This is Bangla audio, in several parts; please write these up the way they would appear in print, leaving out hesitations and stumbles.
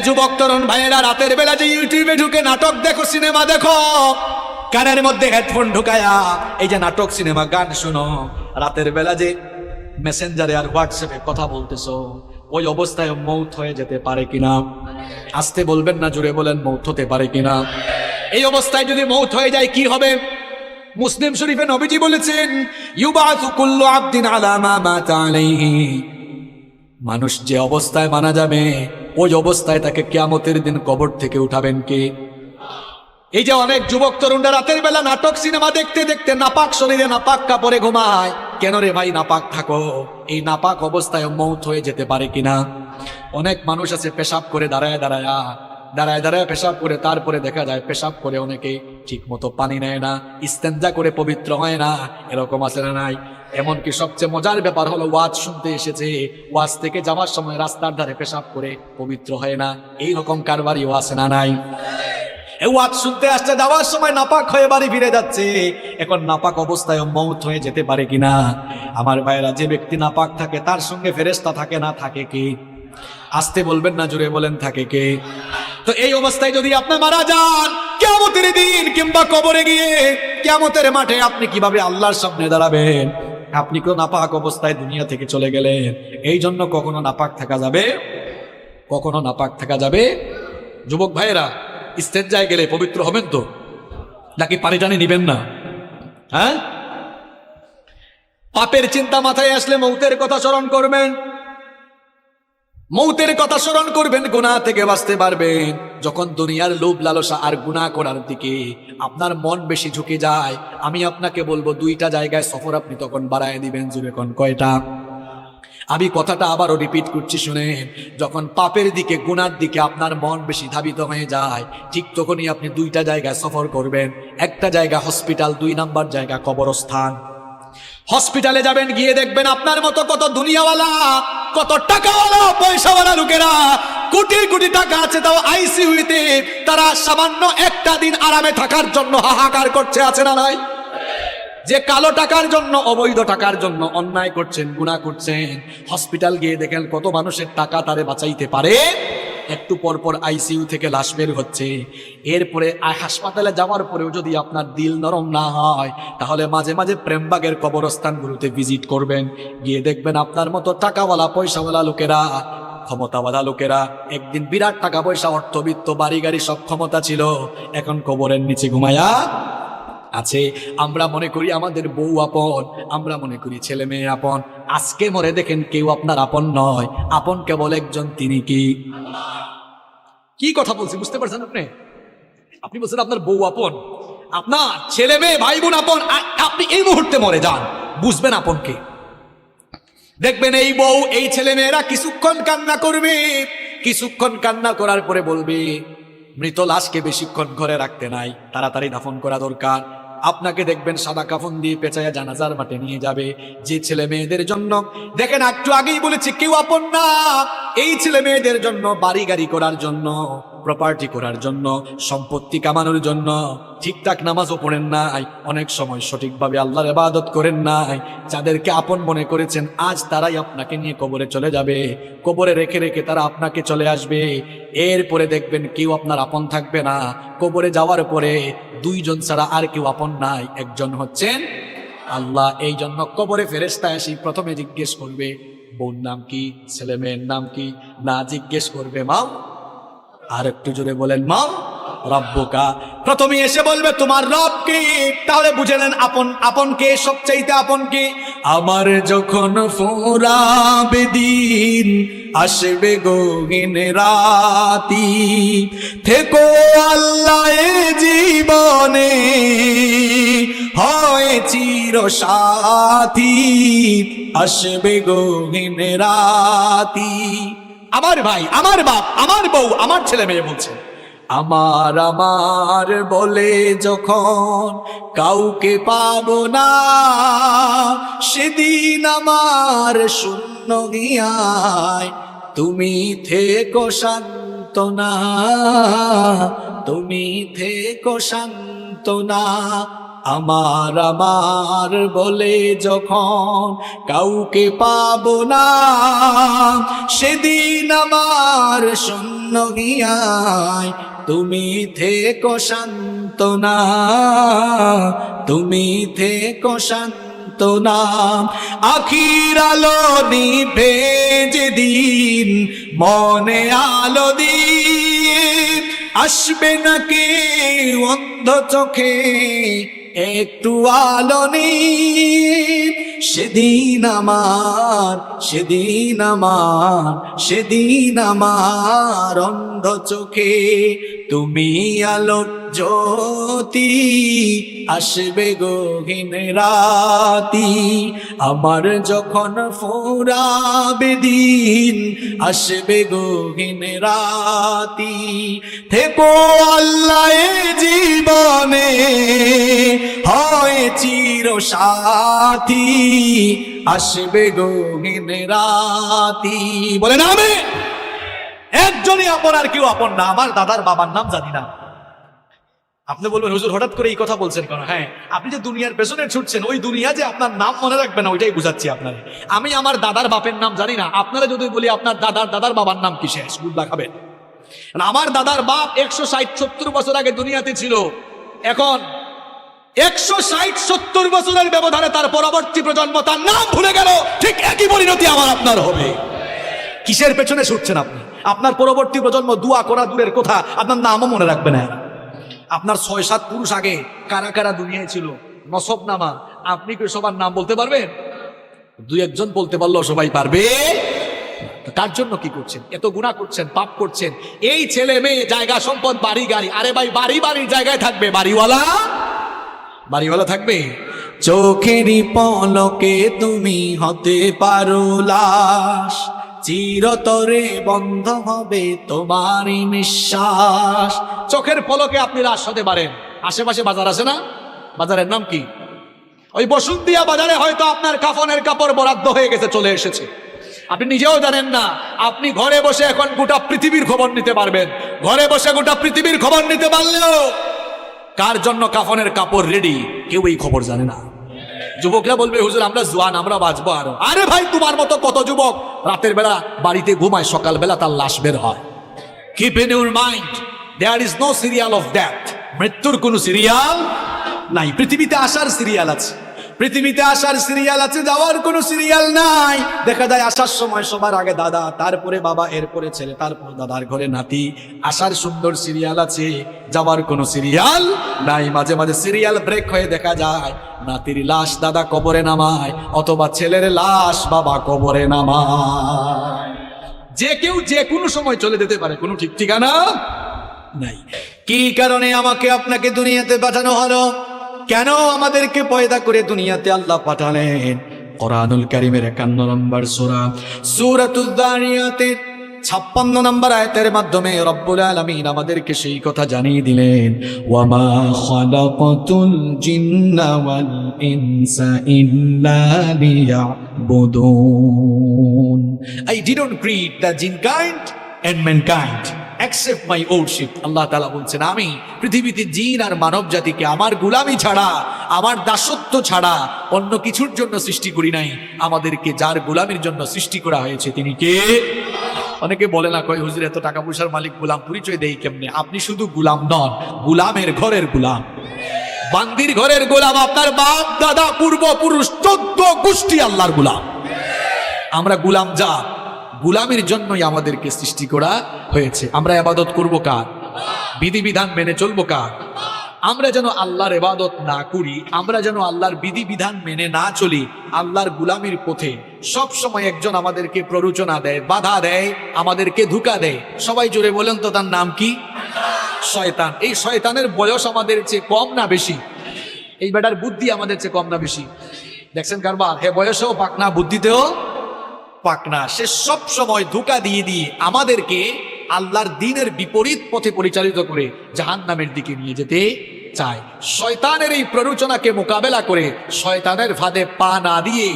যুবক তরুণ ভাইয়েরা, রাতের বেলা যে ইউটিউবে ঢুকে নাটক দেখো, সিনেমা দেখো, কানের মধ্যে হেডফোন ঢুকায়া এই যে নাটক সিনেমা গান শুনো, রাতের বেলা যে মেসেঞ্জারে আর হোয়াটসঅ্যাপে কথা বলতেছো, ওই অবস্থায় মৌত হয়ে যেতে পারে কিনা? আসতে বলবেন না, জোরে বলেন, মৌত হতে পারে কিনা? এই অবস্থায় যদি মৌত হয়ে যায় কি হবে? মুসলিম শরীফে নবীজি বলেছেন, ইউবাসু কুল্লু আবদিন আলা মা মাতা আলাইহি। মানুষ যে অবস্থায় মারা যাবে, ওই অবস্থায় তাকে কিয়ামতের দিন কবর থেকে উঠাবেন কে? এই যে অনেক যুবক তরুণরা রাতের বেলা নাটক সিনেমা দেখতে দেখতে নাপাক শরীরে নাপাক কাপড়ে ঘুমায়। কেন রে ভাই নাপাক থাকো? এই নাপাক অবস্থায় মৌত হয়ে যেতে পারে কিনা? অনেক মানুষ আছে পেশাব করে দাঁড়ায় দাঁড়ায় পেশাব করে, তারপরে দেখা যায় পেশাব করে অনেকে ঠিক মতো পানি নেয় না, ইস্তেঞ্জা করে পবিত্র হয় না। এরকম আছে না নাই? এমনকি সবচেয়ে মজার ব্যাপার হলো, ওয়াজ শুনতে এসেছে, ওয়াজ থেকে যাওয়ার সময় রাস্তার ধারে পেশাব করে পবিত্র হয় না। এইরকম কারবারিও আছে না নাই? ওয়াজ শুনতে আসছে, যাওয়ার সময় নাপাক হয়ে বাড়ি ফিরে যাচ্ছে। এখন নাপাক অবস্থায় মৌত হয়ে যেতে পারে কিনা? আমার ভাইয়েরা, যে ব্যক্তি নাপাক থাকে তার সঙ্গে ফেরেশতা থাকে না, থাকে কে? আসতে বলবেন না, জোরে বলেন, থাকে কে? তো এই অবস্থায় যদি আপনি মারা যান, কিয়ামতের দিন কিংবা কবরে গিয়ে কিয়ামতের মাঠে আপনি কিভাবে আল্লাহর সামনে দাঁড়াবেন? আপনি কেউ নাপাক অবস্থায় দুনিয়া থেকে চলে গেলেন। এই জন্য কখনো নাপাক থাকা যাবে, কখনো নাপাক থাকা যাবে। যুবক ভাইয়েরা, ইস্তেঞ্জায় গেলে পবিত্র হবেন তো, নাকি পানি টানি নিবেন না? হ্যাঁ, পাপের চিন্তা মাথায় আসলে মৌতের কথা স্মরণ করবেন, মৌতের কথা স্মরণ করবেন, গুনাহ থেকে বাঁচতে পারবেন। যখন দুনিয়ার লোভ লালসা আর গুনাহ করার দিকে আপনার মন বেশি ঝুঁকে যায়, আমি আপনাকে বলবো, দুইটা জায়গায় সফর আপনি তখন বাড়ায় দিবেন। জুড়ে কোন কয়টা? আমি কথাটা আবারও রিপিট করছি, শুনেন। যখন পাপের দিকে, গুনার দিকে আপনার মন বেশি ধাবিত হয়ে যায়, ঠিক তখনই আপনি দুইটা জায়গায় সফর করবেন। একটা জায়গা হসপিটাল, 2 নাম্বার জায়গা কবরস্থান। হসপিটালে যাবেন, গিয়ে দেখবেন আপনার মতো কত দুনিয়াওয়ালা, কত টাকাওয়ালা, পয়সাওয়ালা লোকেরা, কোটি কোটি টাকা আছে, তাও আইসিইউতে তারা সামান্য একটা দিন আরামে থাকার জন্য হাহাকার করছে, আছে না নাই? যে কালো টাকার জন্য, অবৈধ টাকার জন্য অন্যায় করছেন, গুনাহ করছেন, হসপিটাল গিয়ে দেখেন কত মানুষের টাকা তারে বাঁচাইতে পারে। একটু পর পর আইসিইউ থেকে লাশ বের হচ্ছে। এরপরে হাসপাতালে যাওয়ার পরেও যদি আপনার দিল নরম না হয়, তাহলে মাঝে মাঝে প্রেমবাগের কবরস্থানগুলোতে ভিজিট করবেন। গিয়ে দেখবেন আপনার মতো টাকাওয়ালা, পয়সাওয়ালা লোকেরা, ক্ষমতাওয়ালা লোকেরা, একদিন বিরাট টাকা পয়সা, অর্থবিত্ত, বাড়ি গাড়ি সব ক্ষমতা ছিল, এখন কবরের নিচে ঘুমায়া আছে। আমরা মনে করি আমাদের বউ আপন, আমরা মনে করি ছেলে মেয়ে আপন। আজকে মরে দেখেন কেউ আপনার আপন নয়, আপন কেবল একজন, তিনি কি? কি কথা বলছি বুঝতে পারছেন আপনি? আপনি বলছেন আপনার বউ আপন, আপনার ছেলে মেয়ে ভাই বোন আপন। আপনি এই মুহূর্তে মরে যান, বুঝবেন আপন কে। দেখবেন এই বউ, এই ছেলে মেয়েরা কিছুক্ষণ কান্না করবে, কিছুক্ষণ কান্না করার পরে বলবে, মৃত লাশকে বেশিক্ষণ ঘরে রাখতে নাই, তাড়াতাড়ি দাফন করা দরকার। আপনাকে দেখবেন সাদা কাফন দিয়ে পেঁচায়া জানাজার মাঠে নিয়ে যাবে। যে ছেলে মেয়েদের জন্য, দেখেন একটু আগেই বলেছি কেউ আপন না, এই ছেলে মেয়েদের জন্য, বাড়ি গাড়ি করার জন্য, প্রপার্টি করার জন্য, সম্পত্তি কামানোর জন্য ঠিকঠাক নামাজও পড়েন নাই, অনেক সময় সঠিকভাবে আল্লাহর ইবাদত করেন নাই, যাদেরকে আপন মনে করেছেন, আজ তারাই আপনাকে নিয়ে কবরে চলে যাবে। কবরে রেখে রেখে তারা আপনাকে চলে আসবে। এরপরে দেখবেন কেউ আপনার আপন থাকবে না। কবরে যাওয়ার পরে 2 জন ছাড়া আর কেউ আপন নাই, একজন হচ্ছেন আল্লাহ। এই জন্য কবরে ফেরেশতা এসে প্রথমে জিজ্ঞেস করবে, বোন নাম কি, ছেলে মেয়ের নাম কি? না, জিজ্ঞেস করবে মা। আর একটু জোরে বলেন, মা রব্বুকা। প্রথমে এসে বলবে তোমার রব কে। তাহলে বুঝে নেন আপন, আপন কে, সবচাইতে আপন কে? আমার যখন ফুরাবে দিন, আসবে গহীন রাতি, থেকো আল্লাহ এ জীবনে, হয় চির সাথী, আসবে গহীন রাতি। আমার ভাই, আমার বাপ, আমার বউ, আমার ছেলে মেয়ে বলছে, আমার আমার বলে যখন কাউকে পাবো না, সেদিন আমার শূন্য গিয়ায় তুমি থেকো সান্ত্বনা, তুমি থেকো সান্ত্বনা। আমার আমার বলে যখন কাউকে পাবো না, সেদিন আমার শূন্য হিয়ায়, তুমি থেকো সান্ত্বনা, তুমি থেকো সান্ত্বনা। আখির আলো নিভে যেদিন মনে আলো দিয়ে, আসবে না কেউ অন্ধ চোখে একটু আলো নিয়ে। সেদিন আমার, সেদিন আমার, সেদিন আমার অন্ধ চোখে তুমি আলোর জ্যোতি, আসবে গহীন রাতি। আমার যখন ফুরাবে দিন, আসবে গহীন রাতি। থেকো আল্লাহ এ জীবনে, হয় চির সাথী, আসবে গহীন রাতি। বলেন আমিন। একজনই আপন আর কেউ আপন না। আমার দাদার বাবার নাম জানি না। আপনি বলবেন হুজুর হঠাৎ করে এই কথা বলছেন কেন? হ্যাঁ, আপনি যে দুনিয়ার পেছনে ছুটছেন, ওই দুনিয়া যে আপনার নাম মনে রাখবে না, ওইটাই বুঝাচ্ছি আপনার। আমি আমার দাদার বাপের নাম জানি না, আপনারা যদি বলি আপনার দাদার বাবার নাম কি, শেষ গুড দেখাবেন। আমার দাদার বাপ 160-70 বছর আগে দুনিয়াতে ছিল। এখন 160-70 বছরের ব্যবধানে তার পরবর্তী প্রজন্ম তার নাম ভুলে গেল। ঠিক একই পরিণতি আমার আপনার হবে। কিসের পেছনে ছুটছেন আপনি? আপনার পরবর্তী প্রজন্ম দোয়া করা দূরের কথা, আপনার নামও মনে রাখবে না। আপনার 6-7 পুরুষ আগে কারা কারা দুনিয়ায় ছিল, নসব নামা, আপনি কি সবার নাম বলতে পারবেন? 2-1 বলতে পারলেও সবাই পারবে। তার জন্য কি করছেন? এত গুনাহ করছেন, পাপ করছেন। এই ছেলে মেয়ে, জায়গা সম্পদ, বাড়ি গাড়ি, আরে ভাই বাড়ির জায়গায় থাকবে, বাড়িওয়ালা থাকবে। চোখেরই পলকে তুমি হতে পারো লাশ, চিরতরে বন্ধ হবে তোমারই নিঃশ্বাস। চোখের পলকে আপনি লাশ হতে পারেন। আশেপাশে বাজার আছে না? বাজারের নাম কি? ওই বসুন্তিয়া বাজারে হয়তো আপনার কাফনের কাপড় বরাদ্দ হয়ে গেছে, চলে এসেছে, আপনি নিজেও জানেন না। আপনি ঘরে বসে এখন গোটা পৃথিবীর খবর নিতে পারবেন। ঘরে বসে গোটা পৃথিবীর খবর নিতে পারলেও কার জন্য কাফনের কাপড় রেডি, কেউ এই খবর জানে না। যুবকরা বলবে হুজুর আমরা জোয়ান, আমরা বাঁচবো আরো। আরে ভাই, তোমার মতো কত যুবক রাতের বেলা বাড়িতে ঘুমায়, সকালবেলা তার লাশ বের হয়। Keep in your mind, there is no serial of death. মৃত্যুর কোনো সিরিয়াল নাই। পৃথিবীতে আসার সিরিয়াল আছে, পৃথিবীতে আসার সিরিয়াল আছে, যাওয়ার কোনো সিরিয়াল নাই। দেখা যায় আসার সময় সবার আগে দাদা, তারপরে বাবা, এরপরে ছেলে, তারপর দাদার ঘরে নাতি। আসার সুন্দর সিরিয়াল আছে, যাওয়ার কোনো সিরিয়াল নাই। মাঝে মাঝে সিরিয়াল ব্রেক হয়ে দেখা যায় নাতির লাশ দাদা কবরে নামায়, অথবা ছেলের লাশ বাবা কবরে নামায়। যে কেউ যে কোনো সময় চলে যেতে পারে, কোনো ঠিক ঠিকানা নাই। কি কারণে আমাকে আপনাকে দুনিয়াতে পাঠানো হলো? কেন আমাদেরকে পয়দা করে দুনিয়াতে আল্লাহ পাঠালেন? কোরআনুল কারীমের 51 নম্বর সূরা সূরাতুয যারিয়াতের 56 নম্বর আয়াতের মাধ্যমে রব্বুল আলামিন আমাদেরকে সেই কথা জানিয়ে দিলেন, ওয়ামা খালাকাতুল জিন্না ওয়াল ইনসা ইল্লা লিয়াবুদুন। I didn't create the jinn kind and mankind except my worship. আল্লাহ তাআলা বলছেন, আমি পৃথিবীতে জিন আর মানব জাতিকে আমার গোলামি ছাড়া, আমার দাসত্ব ছাড়া অন্য কিছুর জন্য সৃষ্টি করি নাই। আমাদেরকে যার গোলামির জন্য সৃষ্টি করা হয়েছে তিনি কে? অনেকে বলে না, কয় হুজুর এত টাকা পয়সার মালিক, গোলাম পরিচয় দেই কেমনে? আপনি শুধু গোলাম নন, গোলামের ঘরের গোলাম, বান্দির ঘরের গোলাম। আপনার বাপ দাদা পূর্বপুরুষ 14 গোষ্ঠী আল্লাহর গোলাম। আমরা গোলাম জাত, গোলামের জন্যই আমাদেরকে সৃষ্টি করা হয়েছে। আমরা ইবাদত করব কার? বিধিবিধান মেনে চলবো কার? আমরা যেন আল্লাহর ইবাদত না করি, আমরা যেন আল্লাহর বিধিবিধান মেনে না চলি, আল্লাহর গোলামির পথে সব সময় একজন আমাদেরকে প্ররোচনা দেয়, বাধা দেয়, আমাদেরকে ধোঁকা দেয়। সবাই জোরে বলেন তো, তার নাম কি? শয়তান। এই শয়তানের বয়স আমাদের চেয়ে কম না বেশি? এই বেটার বুদ্ধি আমাদের চেয়ে কম না বেশি? দেখছেন কারবার, হে বয়সেও পাক না, বুদ্ধিতেও পাক না। সে সব সময় ধোঁকা দিয়ে দিয়ে আমাদেরকে আল্লাহর দ্বীনের বিপরীত পথে পরিচালিত করে জাহান্নামের দিকে নিয়ে যেতে চায়। শয়তানের এই প্ররোচনাকে মোকাবেলা করে, শয়তানের ফাঁদে পা না দিয়ে,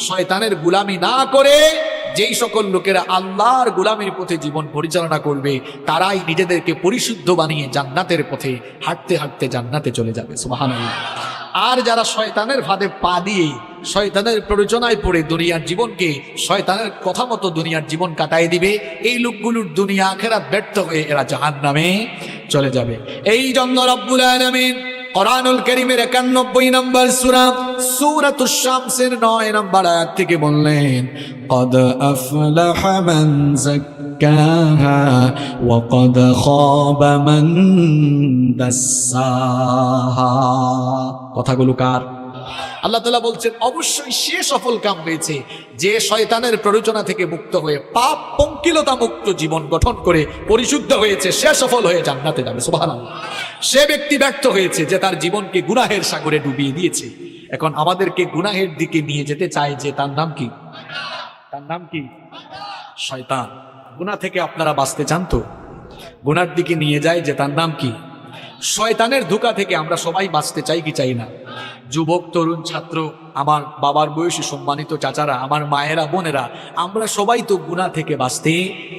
শয়তানের গোলামি না করে যেই সকল লোকেরা আল্লাহর গোলামির পথে জীবন পরিচালনা করবে, তারাই নিজেদেরকে পরিশুদ্ধ বানিয়ে জান্নাতের পথে হাঁটতে হাঁটতে জান্নাতে চলে যাবে। সুবহানাল্লাহ। আর যারা শয়তানের ফাঁদে পা দিয়ে শয়তানের প্ররোচনায় পড়ে দুনিয়ার জীবনকে শয়তানের কথা মতো দুনিয়ার জীবন কাটায় দিবে, এই লোকগুলোর দুনিয়া আখিরাত ব্যর্থ হয়ে এরা জাহান্নামে চলে যাবে। এই জন্য রব্বুল আলামিন কোরআনুল কারীমের 91 নম্বর সূরা সূরাতুশ শামসের 9 নম্বর আয়াত থেকে বললেন, قد أفلح من زكاها وقد خاب من دساها। কথাগুলো কার? আল্লাহ তাআলা বলছেন অবশ্যই সে সফল কাম হয়েছে যে শয়তানের প্ররোচনা থেকে মুক্ত হয়ে পাপ পঙ্কিলতা মুক্ত জীবন গঠন করে পরিশুদ্ধ হয়েছে, সে সফল হয়ে জান্নাতে যাবে। সুবহানাল্লাহ। সে ব্যক্তি ব্যর্থ হয়েছে যে তার জীবনকে গুনাহের সাগরে ডুবিয়ে দিয়েছে। এখন আমাদেরকে গুনাহের দিকে নিয়ে যেতে চায় যে তার নাম কি? তার নাম কি? শয়তান। গুনাহ থেকে আপনারা বাঁচতে চান তো? গুনার দিকে নিয়ে যায় যে তার নাম কি? শয়তানের ধোঁকা থেকে আমরা সবাই বাঁচতে চাই কি চাই না? যুবক, তরুণ, ছাত্র, আমার বাবার বয়সী সম্মানিত চাচারা, আমার মায়েরা, বোনেরা, আমরা সবাই তো গুনাহ থেকে বাঁচতে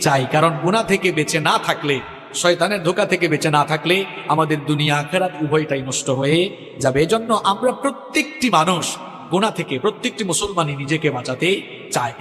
চাই। কারণ গুনাহ থেকে বেঁচে না থাকলে, শয়তানের ধোঁকা থেকে বেঁচে না থাকলে আমাদের দুনিয়া আখিরাত উভয়টাই নষ্ট হয়ে যাবে। এজন্য আমরা প্রত্যেকটি মানুষ গুনাহ থেকে, প্রত্যেকটি মুসলমানই নিজেকে বাঁচাতে চায়।